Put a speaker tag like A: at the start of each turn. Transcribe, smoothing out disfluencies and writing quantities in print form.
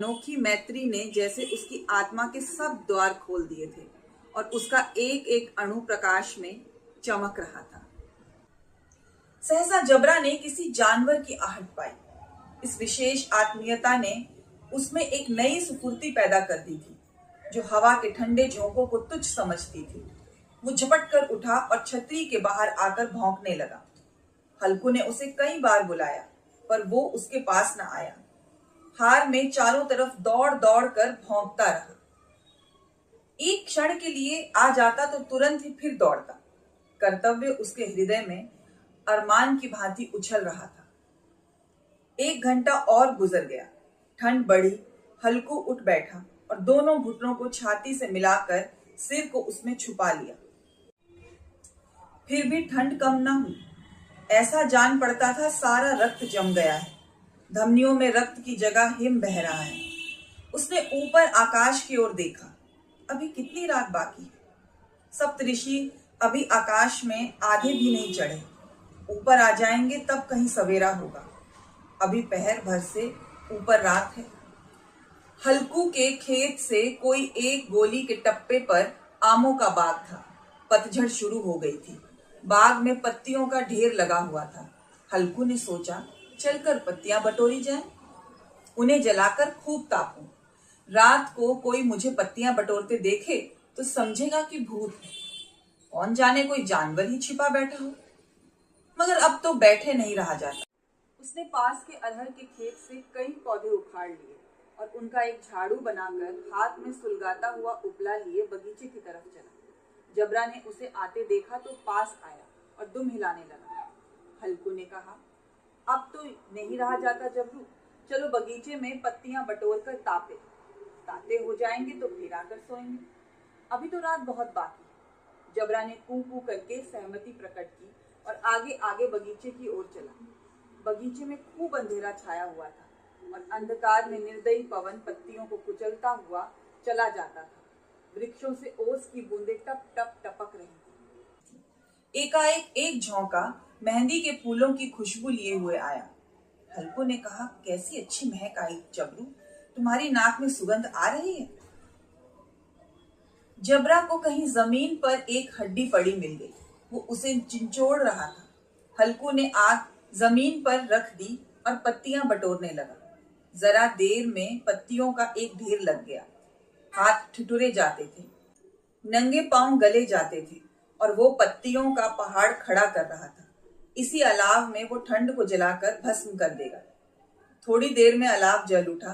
A: अनोखी मैत्री ने जैसे उसकी आत्मा के सब द्वार खोल दिए थे और उसका एक एक अणु प्रकाश में चमक रहा था। सहसा जबरा ने किसी जानवर की आहट पाई। इस विशेष आत्मीयता ने उसमें एक नई स्फूर्ति पैदा कर दी थी, जो हवा के ठंडे झोंकों को तुच्छ समझती थी। वो झपट कर उठा और छतरी के बाहर आकर भौंकने लगा। हल्कू ने उसे कई बार बुलाया, पर वो उसके पास न आया। हार में चारों तरफ दौड़ दौड़ कर भौंकता रहा। एक क्षण के लिए आ जाता तो तुरंत ही फिर दौड़ता। कर्तव्य उसके हृदय में अरमान की भांति उछल रहा था। 1 घंटा और गुजर गया। ठंड बढ़ी। हल्कू उठ बैठा और दोनों घुटनों को छाती से मिलाकर सिर को उसमें छुपा लिया। फिर भी ठंड कम न हुई। ऐसा जान पड़ता था सारा रक्त जम गया है। धमनियों में रक्त की जगह हिम बह रहा है। उसने ऊपर आकाश की ओर देखा। अभी कितनी रात बाकी है। सप्तऋषि अभी आकाश में आधे भी नहीं चढ़े। ऊपर आ जाएंगे तब कहीं सवेरा होगा। अभी पहर भर से ऊपर रात है। हल्कू के खेत से कोई एक गोली के टप्पे पर आमों का बाग था। पतझड़ शुरू हो गई थी। बाग में पत्तियों का ढेर लगा हुआ था। हल्कू ने सोचा, चलकर पत्तियां बटोरी जाएं, उन्हें जलाकर खूब तापूं। रात को कोई मुझे पत्तियां बटोरते देखे तो समझेगा कि भूत है। कौन जाने कोई जानवर ही छिपा बैठा हो। मगर अब तो बैठे नहीं रहा जाता। उसने पास के अरहर के खेत से कई पौधे उखाड़ लिए और उनका एक झाड़ू बनाकर हाथ में सुलगाता हुआ उपला लिए बगीचे की तरफ चला। जबरा ने उसे आते देखा तो पास आया और दुम हिलाने लगा। हल्कू ने कहा, अब तो नहीं रहा जाता जबरू, चलो बगीचे में पत्तियां बटोर कर ताते हो जाएंगे तो फिर आकर सोएंगे। अभी तो रात बहुत बाकी है। जबरा ने कू कू करके सहमति प्रकट की और आगे आगे बगीचे की ओर चला। बगीचे में खूब अंधेरा छाया हुआ था और अंधकार में निर्दयी पवन पत्तियों को कुचलता हुआ चला जाता था। वृक्षों से ओस की बूंदें टप टप टपक रही थी। एकाएक एक झोंका मेहंदी के फूलों की खुशबू लिए हुए आया। हल्कू ने कहा, कैसी अच्छी महक आई जबरू, तुम्हारी नाक में सुगंध आ रही है। जबरा को कहीं जमीन पर एक हड्डी पड़ी मिल गई। वो उसे चिंचोड़ रहा था। हल्कू ने आग जमीन पर रख दी और पत्तियां बटोरने लगा। जरा देर में पत्तियों का एक ढेर लग गया। हाथ ठिठुरे जाते थे, नंगे पांव गले जाते थे और वो पत्तियों का पहाड़ खड़ा कर रहा था। इसी अलाव में वो ठंड को जलाकर भस्म कर देगा। थोड़ी देर में अलाव जल उठा।